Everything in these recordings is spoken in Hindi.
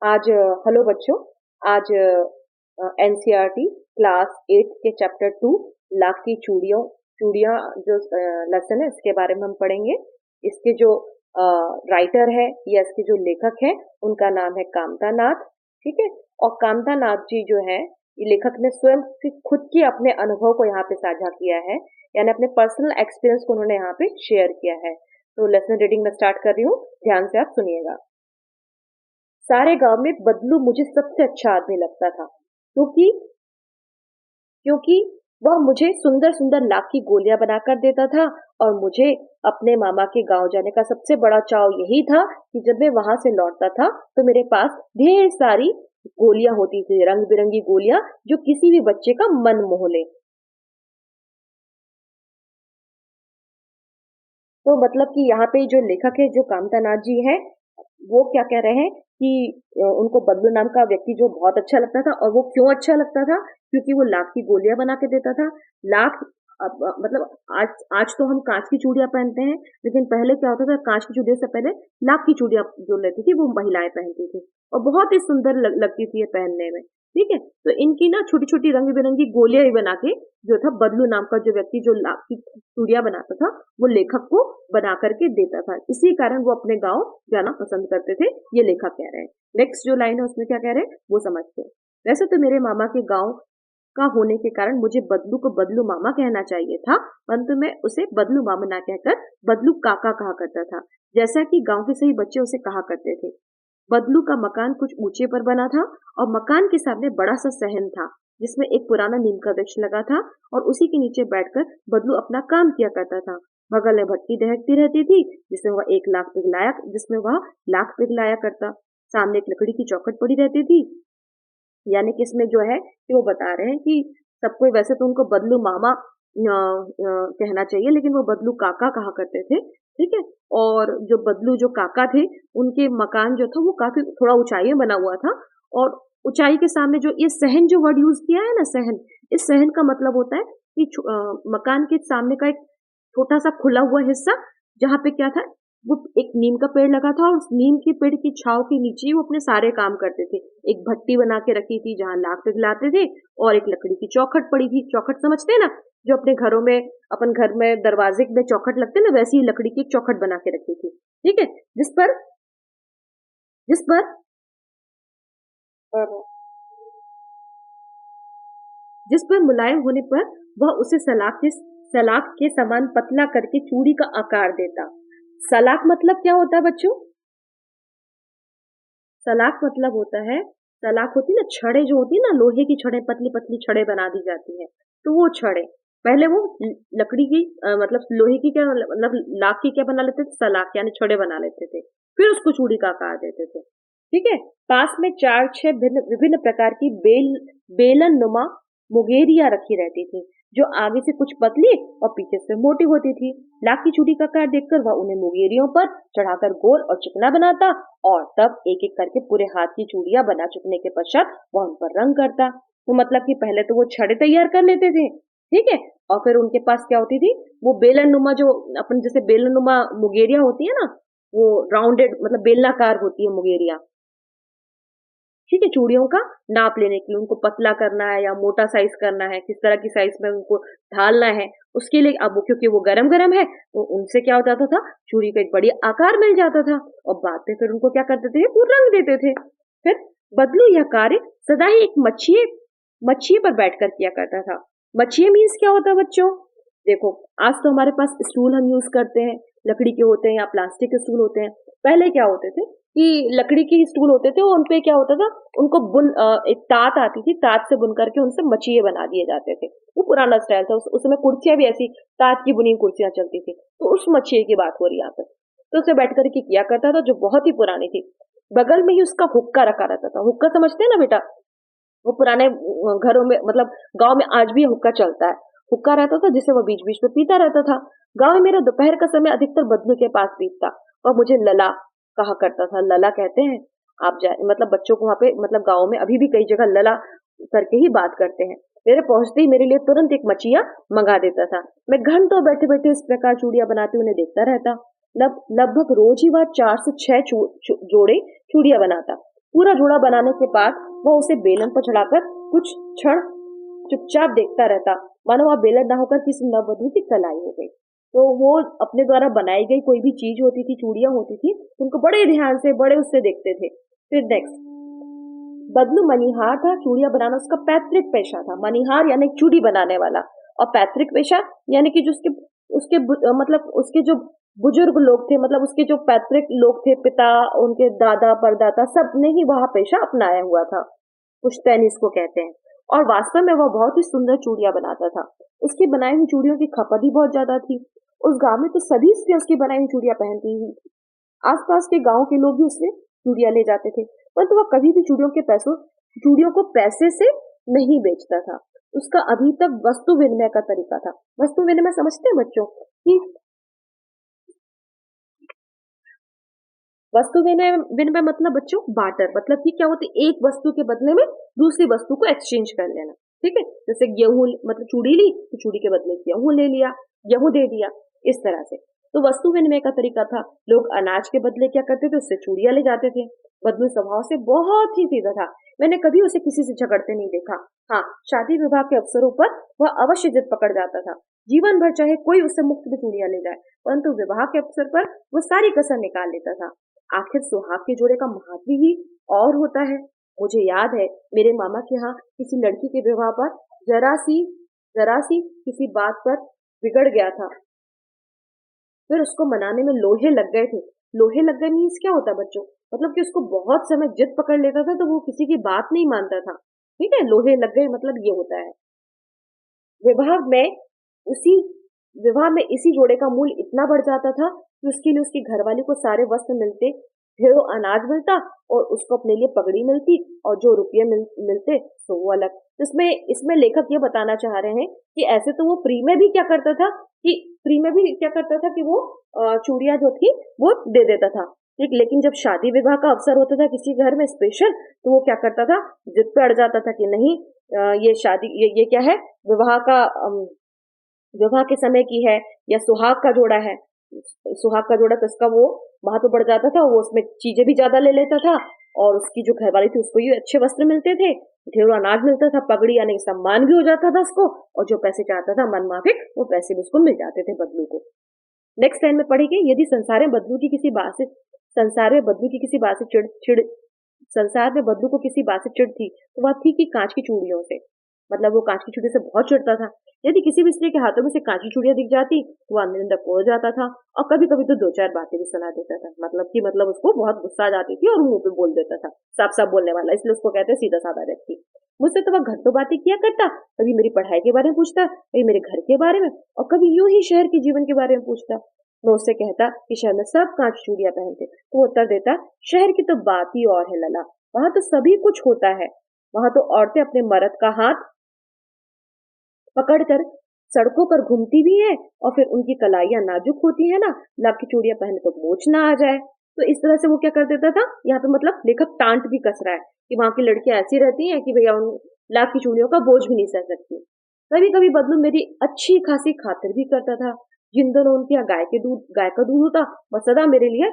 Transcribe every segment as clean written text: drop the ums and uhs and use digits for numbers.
हेलो बच्चों। आज एनसीईआरटी क्लास 8 के चैप्टर 2 लाख की चूड़ियों चूड़ियां जो लेसन है इसके बारे में हम पढ़ेंगे। इसके जो राइटर है या इसके जो लेखक है उनका नाम है कामता नाथ। ठीक है। और कामता नाथ जी जो है ये लेखक ने स्वयं खुद के अपने अनुभव को यहाँ पे साझा किया है, यानी अपने पर्सनल एक्सपीरियंस को उन्होंने यहाँ पे शेयर किया है। तो लेसन रीडिंग में स्टार्ट कर रही हूँ, ध्यान से आप सुनिएगा। सारे गांव में बदलू मुझे सबसे अच्छा आदमी लगता था, क्योंकि क्योंकि वह मुझे सुंदर सुंदर लाख की गोलियां बनाकर देता था। और मुझे अपने मामा के गांव जाने का सबसे बड़ा चाव यही था कि जब मैं वहां से लौटता था तो मेरे पास ढेर सारी गोलियां होती थी, रंग बिरंगी गोलियां जो किसी भी बच्चे का मन मोह ले। तो मतलब कि यहाँ पे जो लेखक है, जो कामता नाथ जी है, वो क्या कह रहे हैं कि उनको बदलू नाम का व्यक्ति जो बहुत अच्छा लगता था। और वो क्यों अच्छा लगता था? क्योंकि वो लाख की गोलियां बना के देता था। लाख मतलब आज आज तो हम कांच की चूड़ियां पहनते हैं, लेकिन पहले क्या होता था, कांच की चूड़ियों से पहले लाख की चूड़ियां जो लेती थी वो महिलाएं पहनती थी, और बहुत ही सुंदर लगती थी ये पहनने में। ठीक है। तो इनकी ना छोटी छोटी रंग बिरंगी गोलियां ही बना के जो था बदलू नाम का जो व्यक्ति जो लाख की चूड़ियां बनाता था, वो लेखक को बना करके देता था। इसी कारण वो अपने गांव जाना पसंद करते थे, ये लेखक कह रहे हैं। नेक्स्ट जो लाइन है उसमें क्या कह रहे हैं वो समझते हैं। वैसे तो मेरे मामा के गांव का होने के कारण मुझे बदलू को बदलू मामा कहना चाहिए था, परंतु मैं उसे बदलू मामा ना कहकर बदलू काका कहा करता था, जैसा कि गांव के सभी बच्चे उसे कहा करते थे। बदलू का मकान कुछ ऊंचे पर बना था, और मकान के सामने बड़ा सा सहन था जिसमें एक पुराना नीम का वृक्ष लगा था, और उसी के नीचे बैठकर बदलू अपना काम किया करता था। बगल में भट्टी दहकती रहती थी जिसमें वह लाख पिघलाया करता। सामने एक लकड़ी की चौखट पड़ी रहती थी। यानी कि इसमें जो है कि वो बता रहे हैं कि सबको वैसे तो उनको बदलू मामा कहना चाहिए, लेकिन वो बदलू काका कहा करते थे। ठीक है। और जो बदलू जो काका थे, उनके मकान जो था वो काफी थोड़ा ऊंचाई में बना हुआ था। और ऊंचाई के सामने जो ये सहन जो वर्ड यूज किया है ना, सहन, इस सहन का मतलब होता है कि मकान के सामने का एक छोटा सा खुला हुआ हिस्सा, जहाँ पे क्या था, वो एक नीम का पेड़ लगा था, और उस नीम के पेड़ की छांव के नीचे ही वो अपने सारे काम करते थे। एक भट्टी बना के रखी थी जहां लाख पिघलाते थे, और एक लकड़ी की चौखट पड़ी थी। चौखट समझते हैं ना, जो अपने घरों में, अपन घर में दरवाजे में चौखट लगते हैं ना, वैसी ही लकड़ी की एक चौखट बना के रखी थी। ठीक है। जिस पर जिस पर मुलायम होने पर वह उसे सलाख के समान पतला करके चूड़ी का आकार देता। सलाख मतलब क्या होता है बच्चों? सलाख मतलब होता है, सलाख होती है ना, छड़े जो होती है ना, लोहे की छड़े, पतली पतली छड़े बना दी जाती है। तो वो छड़े पहले वो लकड़ी की मतलब लोहे की, क्या मतलब लाख की क्या बना लेते थे, सलाख यानी छड़े बना लेते थे, फिर उसको चूड़ी का आकार देते थे। ठीक है। पास में चार छह भिन्न विभिन्न प्रकार की बेलन नुमा मुगेरिया रखी रहती थी, जो आगे से कुछ पतली और पीछे से मोटी होती थी। लाख की चूड़ी का आकार देखकर वह उन्हें मुगेरियों पर चढ़ाकर गोल और चिकना बनाता, और तब एक एक करके पूरे हाथ की चूड़ियां बना चुकने के पश्चात वह उन पर रंग करता। तो मतलब कि पहले तो वो छड़े तैयार कर लेते थे। ठीक है। और फिर उनके पास क्या होती थी, वो बेलन नुमा, जो अपन जैसे बेलन नुमा मुगेरिया होती है ना, वो राउंडेड मतलब बेलनाकार होती है मुगेरिया। ठीक है। चूड़ियों का नाप लेने के लिए उनको पतला करना है या मोटा साइज करना है, किस तरह की साइज में उनको ढालना है, उसके लिए अब क्योंकि वो गरम गरम है, तो उनसे क्या हो जाता था, चूड़ी का एक बड़ी आकार मिल जाता था। और बाद में फिर उनको क्या करते थे, वो रंग देते थे। फिर बदलू यह कार्य सदा ही एक मच्छी पर बैठकर किया करता था। मच्छी मीन्स क्या होता है बच्चों? देखो, आज तो हमारे पास स्टूल हम यूज करते हैं, लकड़ी के होते हैं या प्लास्टिक के स्टूल होते हैं। पहले क्या होते थे कि लकड़ी के स्टूल होते थे, और उनपे क्या होता था, उनको एक तात आती थी, तात से बुन करके उनसे मचिए बना दिए जाते थे। वो पुराना स्टाइल था। उसमें कुर्सियां भी ऐसी तात की बुनी कुर्सियां चलती थी। तो उस मचिए की बात हो रही है यहाँ पे। तो उसे बैठ करके किया करता था, जो बहुत ही पुरानी थी। बगल में ही उसका हुक्का रखा रहता था। हुक्का समझते हैं ना बेटा? वो पुराने घरों में, मतलब गांव में आज भी हुक्का चलता है। हुक्का रहता था जिसे वो बीच बीच में पीता रहता था। गांव में मेरा दोपहर का समय अधिकतर बदलू के पास बीतता। और मुझे लला कहा करता था। लला कहते हैं, आप जाए मतलब बच्चों को वहां पे, मतलब गाँव में अभी भी कई जगह लला करके ही बात करते हैं। मेरे पहुंचते ही मेरे लिए तुरंत एक मचिया मंगा देता था। मैं घंटों बैठे बैठे इस प्रकार चूड़ियां बनाते उन्हें देखता रहता। लगभग रोज ही वह 4 से 6 जोड़े चूड़ियां बनाता। पूरा जोड़ा बनाने के बाद वह उसे बेलन पर चढ़ाकर कुछ क्षण चुपचाप देखता रहता, मानो वह बेलन ना होकर किसी नववधु की कलाई हो गई। तो वो अपने द्वारा बनाई गई कोई भी चीज होती थी, चूड़ियां होती थी, उनको बड़े ध्यान से, बड़े उससे देखते थे। फिर नेक्स्ट, बदलू मनिहार था। चूड़ियां बनाना उसका पैतृक पेशा था। मनिहार यानी चूड़ी बनाने वाला, और पैतृक पेशा यानी कि जो उसके उसके मतलब उसके जो बुजुर्ग लोग थे, मतलब उसके जो पैतृक लोग थे, पिता, उनके दादा परदादा, सब ने ही वह पेशा अपनाया हुआ था। पुश्तैनी इसको कहते हैं। और वास्तव में वह बहुत ही सुंदर चूड़ियां बनाता था। उसकी बनाई हुई चूड़ियों की खपत ही बहुत ज्यादा थी। उस गांव में तो सभी स्त्रियां उसकी बनाई हुई चूड़ियां पहनती ही। आसपास के गांव के लोग भी उससे चूड़ियां ले जाते थे, परंतु वह कभी भी चूड़ियों को पैसे से नहीं बेचता था। उसका अभी तक वस्तु विनिमय का तरीका था। वस्तु विनिमय समझते हैं बच्चों कि वस्तु विनिमय मतलब बच्चों बार्टर, मतलब कि क्या होती है, एक वस्तु के बदले में दूसरी वस्तु को एक्सचेंज कर लेना। ठीक है, जैसे गेहूं, मतलब चूड़ी ली तो चूड़ी के बदले गेहूं ले लिया, गेहूं दे दिया, इस तरह से। तो वस्तु विनिमय का तरीका था। लोग अनाज के बदले क्या करते थे, उससे चूड़ियां ले जाते थे। बदलू स्वभाव से बहुत ही सीधा था। मैंने कभी उसे किसी से झगड़ते नहीं देखा। हाँ, शादी विवाह के अवसरों पर वह अवश्य जिद पकड़ जाता था। जीवन भर चाहे कोई उससे मुफ्त में चूड़ियां ले जाए, परंतु विवाह के अवसर पर वो सारी कसर निकाल लेता था। आखिर सुहाग के जोड़े का महत्व ही और होता है। मुझे याद है, मेरे मामा के यहाँ किसी लड़की के विवाह पर जरा सी किसी बात पर बिगड़ गया था। फिर उसको मनाने में लोहे लग गए थे। लोहे लग गए मीन्स क्या होता है बच्चों, मतलब कि उसको बहुत समय जिद पकड़ लेता था, तो वो किसी की बात नहीं मानता था। ठीक है, लोहे लग गए मतलब ये होता है। विवाह में उसी विवाह में इसी जोड़े का मूल्य इतना बढ़ जाता था कि उसके लिए उसकी घरवाली को सारे वस्त्र मिलते, ढेरों अनाज मिलता, और उसको अपने लिए पगड़ी मिलती, और जो रुपये मिलते तो वो अलग। तो इसमें इसमें लेखक ये बताना चाह रहे हैं कि ऐसे तो वो फ्री में भी क्या करता था कि वो चूड़ियां जो थी वो दे देता था। ठीक, लेकिन जब शादी विवाह का अवसर होता था किसी घर में स्पेशल, तो वो क्या करता था, जिद पे अड़ जाता था कि नहीं, ये शादी, ये क्या है, विवाह का विवाह के समय की है, या सुहाग का जोड़ा है। सुहाग का जोड़ा तो इसका वो महत्व बढ़ जाता था, वो उसमें चीजें भी ज्यादा ले लेता था, और उसकी जो घरवाली थी उसको ये अच्छे वस्त्र मिलते थे, ढेरों अनाज मिलता था, पगड़ी यानी सम्मान भी हो जाता था उसको, और जो पैसे चाहता था मन माफिक वो पैसे भी उसको मिल जाते थे बदलू को। नेक्स्ट लाइन में पढ़ेंगे, यदि संसार में बदलू की किसी बात से चिड़ संसार में बदलू को किसी बात से चिढ़ थी, तो वह थी कि कांच की चूड़ियों से। मतलब वो कांच की चूड़ी से बहुत चिढ़ता था। यदि किसी भी स्त्री के हाथों में से कांच की चूड़ियां दिख जाती तो वह अंदर अंदर खो जाता था, और कभी कभी तो दो चार बातें भी सुना देता था। मतलब उसको बहुत गुस्सा आ जाती थी और मुंह पे बोल देता था, साफ साफ बोलने वाला, इसलिए उसको कहते हैं सीधा साधा व्यक्ति। मुझसे तो वह घर तो बातें किया करता, कभी मेरी पढ़ाई के बारे में पूछता, कभी मेरे घर के बारे में, और कभी यूं ही शहर के जीवन के बारे में पूछता। मैं उससे कहता कि शहर में सब कांच चूड़ियां पहनते, तो वो उत्तर देता, शहर की तो बात ही और है लला, वहां तो सभी कुछ होता है। वहां तो औरतें अपने मर्द का हाथ पकड़कर सड़कों पर घूमती भी है, और फिर उनकी कलाइयां नाजुक होती है ना, लाख की चूड़ियां पहने तो मोच ना आ जाए। तो इस तरह से वो क्या कर देता था, यहाँ पे मतलब लेखक टांट भी कस रहा है कि वहां की लड़कियां ऐसी रहती हैं कि भैया उन लाख की चूड़ियों का बोझ भी नहीं सह सकती। कभी कभी बदलू मेरी अच्छी खासी खातिर भी करता था। जिन दिनों उनके यहाँ गाय का दूध होता, वह सदा मेरे लिए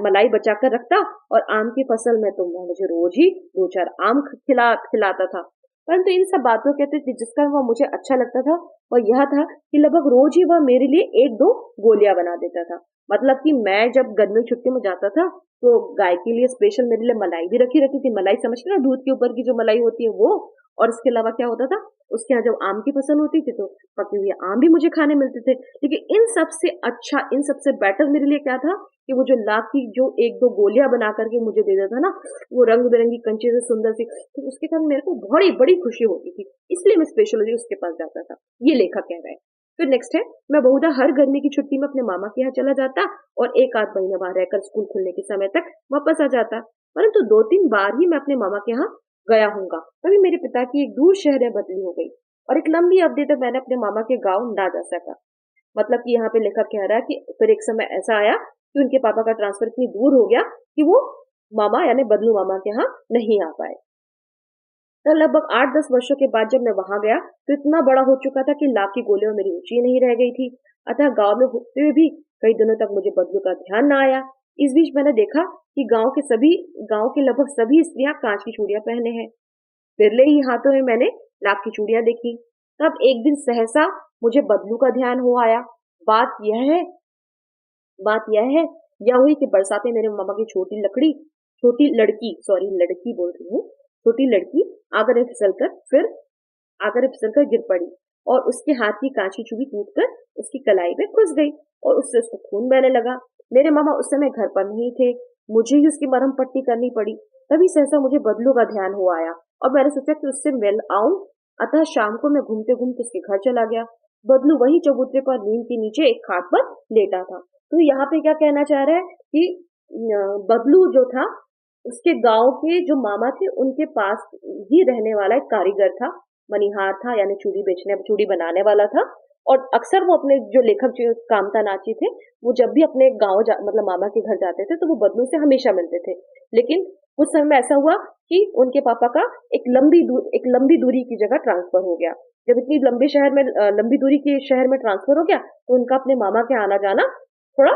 मलाई बचा कर रखता, और आम की फसल में तो वह मुझे रोज ही दो चार आम खिलाता था। परंतु इन सब बातों के अतिरिक्त जिसका वह मुझे अच्छा लगता था वह यह था कि लगभग रोज ही वह मेरे लिए एक दो गोलियां बना देता था। मतलब कि मैं जब गर्मी छुट्टी में जाता था तो गाय के लिए स्पेशल मेरे लिए मलाई भी रखी रहती थी। मलाई समझते ना, दूध के ऊपर की जो मलाई होती है वो। और इसके अलावा क्या होता था, उसके यहाँ जब आम की फसल होती थी तो पके हुए आम भी मुझे खाने मिलते थे। लेकिन इन सबसे बेटर मेरे लिए क्या था कि वो जो लाख की जो एक दो गोलियां बना करके मुझे दे देता ना, वो रंग बिरंगी कंचे से सुंदर सी, तो उसके कारण मेरे को बड़ी बड़ी खुशी होती थी, इसलिए मैं स्पेशली उसके पास जाता था। ये लेखक कह रहा है। फिर नेक्स्ट है, मैं बहुधा हर गर्मी की छुट्टी में अपने मामा के यहाँ चला जाता, और एक आध महीने वहां रहकर स्कूल खुलने के समय तक वापस आ जाता। परंतु दो तीन बार ही मैं अपने मामा के यहाँ गया हूँगा। कभी मेरे पिता की एक दूर शहर में बदली हो गई, और एक लंबी अवधि तक मैंने अपने मामा के गाँव ना जा सका। मतलब कि यहाँ पे लेखक कह रहा है कि फिर एक समय ऐसा आया कि उनके पापा का ट्रांसफर इतनी दूर हो गया कि वो मामा यानी बदलू मामा के यहाँ नहीं आ पाए। तो लगभग 8-10 वर्षों के बाद जब मैं वहां गया तो इतना बड़ा हो चुका था कि लाख की गोलियों मेरी ऊंची नहीं रह गई थी। अतः गांव में होते हुए भी कई दिनों तक मुझे बदलू का ध्यान न आया। इस बीच मैंने देखा कि गांव के लगभग सभी स्त्रियां कांच की चूड़ियां पहने हैं। बिरले ही हाथों में मैंने लाख की चूड़ियां देखी। तब एक दिन सहसा मुझे बदलू का ध्यान हो आया। बात यह है बात यह हुई कि बरसात में मेरे मामा की छोटी लड़की, सॉरी लड़की बोल रही हूँ, छोटी लड़की आकर में फिसल कर गिर पड़ी और उसके हाथ की कांची चूड़ी टूटकर उसकी कलाई में घुस गई और उससे उसको खून बहने लगा। मेरे मामा उस समय घर पर नहीं थे, मुझे ही उसकी मरहम पट्टी करनी पड़ी। तभी सहसा मुझे बदलू का ध्यान हो आया और मैंने सोचा कि उससे मिल आऊं। अतः शाम को मैं घूमते घूमते उसके घर चला गया। बदलू वही चबूतरे पर नीम के नीचे एक खाट पर लेटा था। तो यहाँ पे क्या कहना चाह रहा है कि बबलू जो था उसके गांव के जो मामा थे उनके पास ही रहने वाला एक कारीगर था, मनिहार था, यानी चूड़ी बनाने वाला था। और अक्सर वो अपने जो लेखक जो कामता नाची थे, वो जब भी अपने मतलब मामा के घर जाते थे तो वो बबलू से हमेशा मिलते थे। लेकिन उस समय में ऐसा हुआ कि उनके पापा का एक लंबी दूरी की जगह ट्रांसफर हो गया। जब इतनी लंबी दूरी के शहर में ट्रांसफर हो गया तो उनका अपने मामा के आना जाना थोड़ा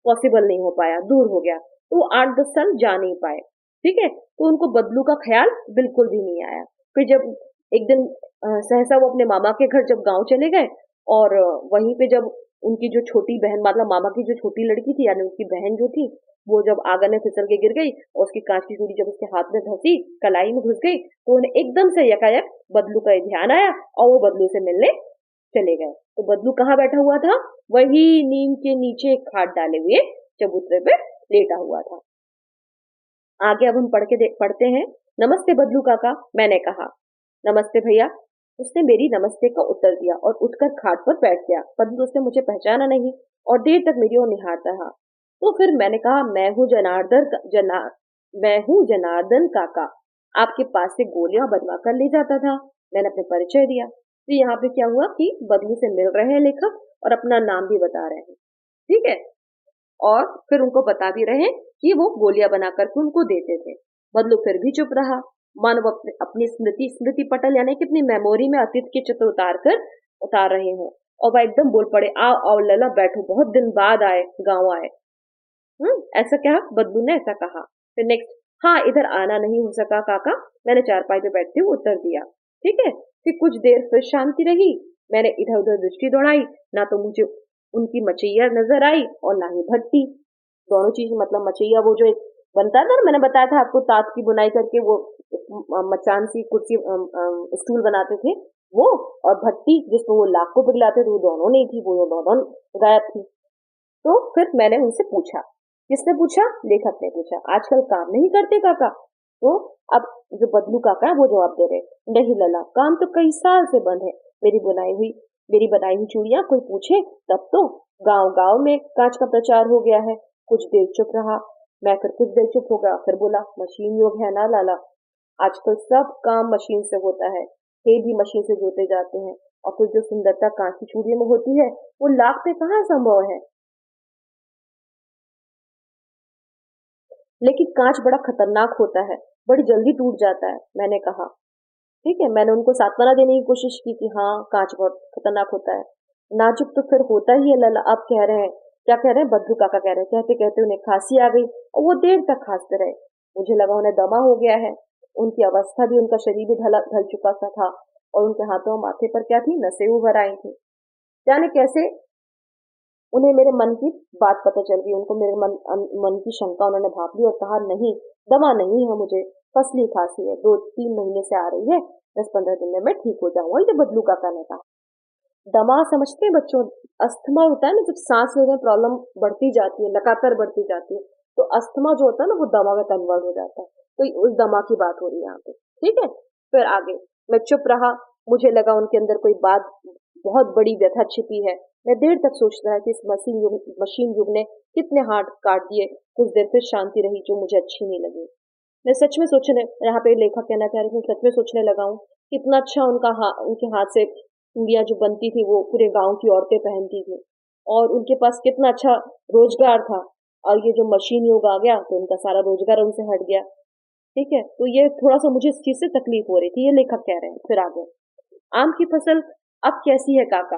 पॉसिबल नहीं हो पाया, दूर हो गया, तो वो 8-10 साल जा नहीं पाए। ठीक है, तो उनको बदलू का ख्याल बिल्कुल भी नहीं आया। फिर जब एक दिन सहसा वो अपने मामा के घर जब गांव चले गए और वहीं पे जब उनकी जो छोटी बहन, मतलब मामा की जो छोटी लड़की थी यानी उनकी बहन जो थी, वो जब आंगन में फिसल के गिर गई और उसकी कांच की चूड़ी जब उसके हाथ में धंसी, कलाई में घुस गई, तो उन्हें एकदम से यकायक बदलू का ध्यान आया और वो बदलू से मिलने चले गए। तो बदलू कहाँ बैठा हुआ था? वही नीम के नीचे एक खाट डाले हुए चबूतरे पे लेटा हुआ था। आगे अब हम पढ़ते हैं। नमस्ते बदलू काका, मैंने कहा। नमस्ते भैया, उसने मेरी नमस्ते का उत्तर दिया और उठकर खाट पर बैठ गया। परंतु उसने मुझे पहचाना नहीं और देर तक मेरी ओर निहारता रहा। तो फिर मैंने कहा, मैं हूँ जनार्दन काका, आपके पास से गोलियां बनवा कर ले जाता था। मैंने अपने परिचय दिया। तो यहाँ पे क्या हुआ कि बदलू से मिल रहे हैं लेखक और अपना नाम भी बता रहे हैं। ठीक है, और फिर उनको बता भी रहे कि वो गोलियां बना करके उनको देते थे। बदलू फिर भी चुप रहा, मानो वो अपनी स्मृति पटल यानी कि अपनी मेमोरी में अतीत के चित्र उतार रहे हो। और वह एकदम बोल पड़े, आओ आओ लला बैठो, बहुत दिन बाद गांव आए। ऐसा क्या? बदलू ने ऐसा कहा। फिर नेक्स्ट, हाँ इधर आना नहीं हो सका काका, मैंने चारपाई पे बैठते हुए उत्तर दिया। ठीक है, फिर कुछ देर फिर शांति रही। मैंने इधर उधर दृष्टि दौड़ाई, ना तो मुझे उनकी मचैया नजर आई और ना ही भट्टी। दोनों चीज, मतलब मचैया वो जो एक बनता है ना, मैंने बताया था आपको, तात की बुनाई करके वो मचान सी कुर्सी स्टूल बनाते थे वो, और भट्टी जिसमें वो लाख को पिघलाते थे, वो दोनों नहीं थी, वो दोनों गायब थी। तो फिर मैंने उनसे पूछा। किसने पूछा? लेखक ने पूछा, आजकल काम नहीं करते काका? तो अब जो बदलू काका है वो जवाब दे रहे, नहीं लला, काम तो कई साल से बंद है। मेरी बनाई हुई चूड़ियां कोई पूछे तब तो गांव गांव में कांच का प्रचार हो गया है। कुछ देर चुप रहा, मैं फिर कुछ देर चुप हो गया, फिर बोला, मशीन युग है ना लाला, आजकल सब काम मशीन से होता है, खेत भी मशीन से जोते जाते हैं, और फिर जो सुंदरता कांच की चूड़ियों में होती है वो लाख पे कहाँ संभव है। लेकिन कांच बड़ा खतरनाक होता है, बड़ी जल्दी टूट जाता है, मैंने कहा। ठीक है, मैंने उनको सांत्वना देने की कोशिश की कि हाँ कांच बहुत खतरनाक होता है। नाजुक तो फिर होता ही है लला, आप कह रहे हैं, क्या कह रहे हैं? बद्दू काका कह रहे हैं। कहते कहते उन्हें खांसी आ गई और वो देर तक खांसते रहे। मुझे लगा उन्हें दमा हो गया है। उनकी अवस्था भी, उनका शरीर भी ढल चुका सा था और उनके हाथों और माथे पर क्या थी? नसें उभर आई थी। जाने कैसे उन्हें मेरे मन की बात पता चल गई। उनको मेरे मन की शंका उन्होंने भाप ली और कहा, नहीं, दमा नहीं है मुझे, फसली खांसी है, 2-3 महीने से आ रही है, 10-15 दिन में मैं ठीक हो जाऊंगा, ये बदलू काका ने कहा। दमा समझते हैं बच्चों? अस्थमा होता है ना, जब सांस लेने में प्रॉब्लम बढ़ती जाती है, लगातार बढ़ती जाती है, तो अस्थमा जो होता है ना वो दमा में कन्वर्ट हो जाता है। तो उस दमा की बात हो रही है यहाँ पे। ठीक है, फिर आगे मैं चुप रहा। मुझे लगा उनके अंदर कोई बात, बहुत बड़ी व्यथा छिपी है। मैं देर तक सोचता रहा कि इस मशीन युग ने कितने हाथ काट दिए। कुछ देर फिर शांति रही जो मुझे अच्छी नहीं लगी। मैं सच में सोचने, यहाँ पे लेखक कहना चाह रही हूँ, सच में सोचने लगा हूँ कितना अच्छा उनके हाथ से चूड़ियां जो बनती थी वो पूरे गांव की औरतें पहनती थी, और उनके पास कितना अच्छा रोजगार था। और ये जो मशीन युग आ गया तो उनका सारा रोजगार उनसे हट गया। ठीक है, तो ये थोड़ा सा मुझे इस चीज से तकलीफ हो रही थी, ये लेखक कह रहे हैं। फिर आगे, आम की फसल अब कैसी है काका?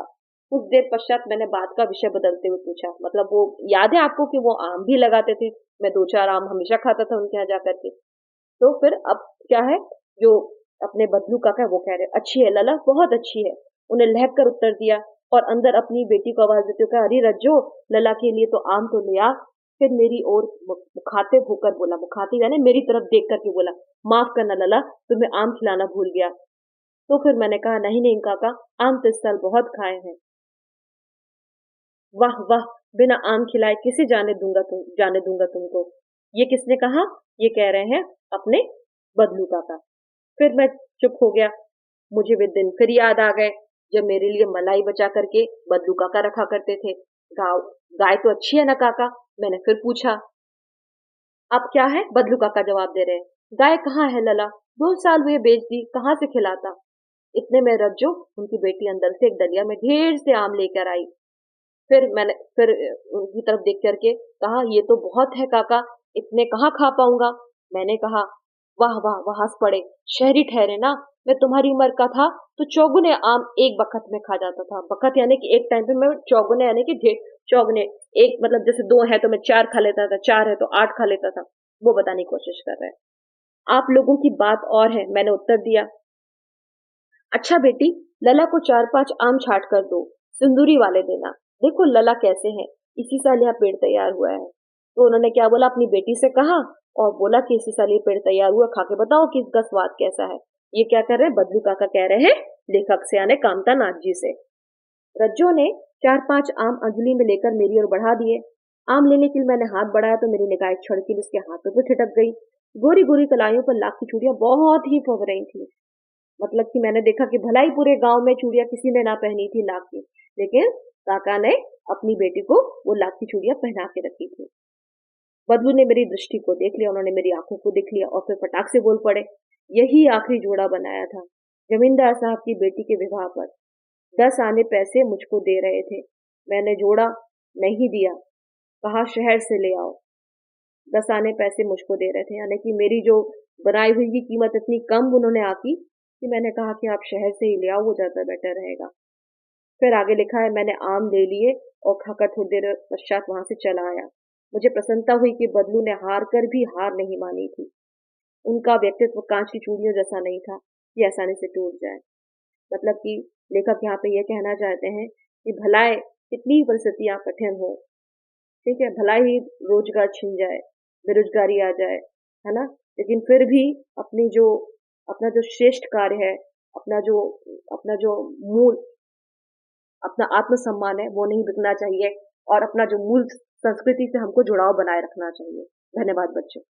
कुछ देर पश्चात मैंने बात का विषय बदलते हुए पूछा, मतलब वो याद है आपको कि वो आम भी लगाते थे? मैं 2-4 आम हमेशा खाता था उनके यहाँ जा करके। तो फिर अब क्या है, जो अपने बदलू काका है वो कह रहे, अच्छी है लला, बहुत अच्छी है। उन्हें लहक कर उत्तर दिया और अंदर अपनी बेटी को आवाज देते हुए कहा, अरे रज्जो, लला के लिए तो आम तो ले आ। फिर मेरी ओर मुखातिब होकर बोला, मुखातिब यानी मेरी तरफ देख करके बोला, माफ करना लला, तुम्हें आम खिलाना भूल गया। तो फिर मैंने कहा, नहीं नहीं काका, आम तो इस साल बहुत खाए हैं। वाह वाह, बिना आम खिलाए किसे जाने दूंगा तुमको। ये किसने कहा? ये कह रहे हैं अपने बदलू काका। फिर मैं चुप हो गया। मुझे वे दिन फिर याद आ गए जब मेरे लिए मलाई बचा करके बदलू काका रखा करते थे। गाय गाय तो अच्छी है ना काका? मैंने फिर पूछा। अब क्या है? बदलू काका जवाब दे रहे हैं, गाय कहाँ है लला, 2 साल हुए बेच दी, कहाँ से खिलाता। इतने में रज्जो, उनकी बेटी अंदर से एक डलिया में ढेर से आम लेकर आई। फिर उनकी तरफ देख करके कहा, ये तो बहुत है काका, इतने कहाँ खा पाऊंगा। मैंने कहा, वाह वाह, वह हंस पड़े, शहरी ठहरे ना। मैं तुम्हारी उम्र का था तो चौगुने आम एक बखत में खा जाता था। बखत यानी कि एक टाइम पे मैं चौगुने यानी कि चौगुने, एक मतलब जैसे 2 है तो मैं 4 खा लेता था, 4 है तो 8 खा लेता था। वो बताने की कोशिश कर रहे हैं। आप लोगों की बात और है, मैंने उत्तर दिया। अच्छा बेटी, लला को 4-5 आम छाट कर दो, सिंदूरी वाले देना। देखो लला कैसे हैं, इसी साल यह पेड़ तैयार हुआ है। तो उन्होंने क्या बोला, अपनी बेटी से कहा और बोला कि इसी साल ये पेड़ तैयार हुआ, खा के बताओ कि इसका स्वाद कैसा है। ये क्या कर रहे हैं, बदलू काका कह रहे हैं लेखक से यानी कामता नाथ जी से। रज्जो ने 4-5 आम अंजलि में लेकर मेरी ओर बढ़ा दिए। आम लेने के लिए मैंने हाथ बढ़ाया तो मेरी निगाह एक छड़की उसके हाथों पर छिटक गई। गोरी गोरी कलाइयों पर लाख की चूड़ियां बहुत ही फब रही थी। मतलब कि मैंने देखा कि भलाई पूरे गांव में चूड़ियां किसी ने ना पहनी थी लाख की, लेकिन काका ने अपनी बेटी को वो लाख की चूड़ियां पहना के रखी थी। बदलू ने मेरी दृष्टि को देख लिया, उन्होंने मेरी आंखों को देख लिया और फिर फटाक से बोल पड़े, यही आखिरी जोड़ा बनाया था जमींदार साहब की बेटी के विवाह पर। 10 आने पैसे मुझको दे रहे थे, मैंने जोड़ा नहीं दिया, कहा शहर से ले आओ। 10 आने पैसे मुझको दे रहे थे यानी कि मेरी जो बनाई हुई की कीमत इतनी कम उन्होंने आकी कि मैंने कहा कि आप शहर से ही ले आओ, वो ज्यादा बेटर रहेगा। फिर आगे लिखा है, मैंने आम ले लिए और खाकर थोड़ी देर पश्चात वहां से चला आया। मुझे प्रसन्नता हुई कि बदलू ने हार कर भी हार नहीं मानी थी। उनका व्यक्तित्व कांच की चूड़ियों जैसा नहीं था कि आसानी से टूट जाए। मतलब कि लेखक यहाँ पे यह कहना चाहते हैं कि भलाए कितनी ही परिस्थितियां कठिन हो, ठीक है, भला ही रोजगार छिन जाए, बेरोजगारी आ जाए, है ना, लेकिन फिर भी अपनी जो अपना जो श्रेष्ठ कार्य है, अपना जो अपना जो मूल अपना आत्मसम्मान है वो नहीं बिकना चाहिए और अपना जो मूल संस्कृति से हमको जुड़ाव बनाए रखना चाहिए। धन्यवाद बच्चों।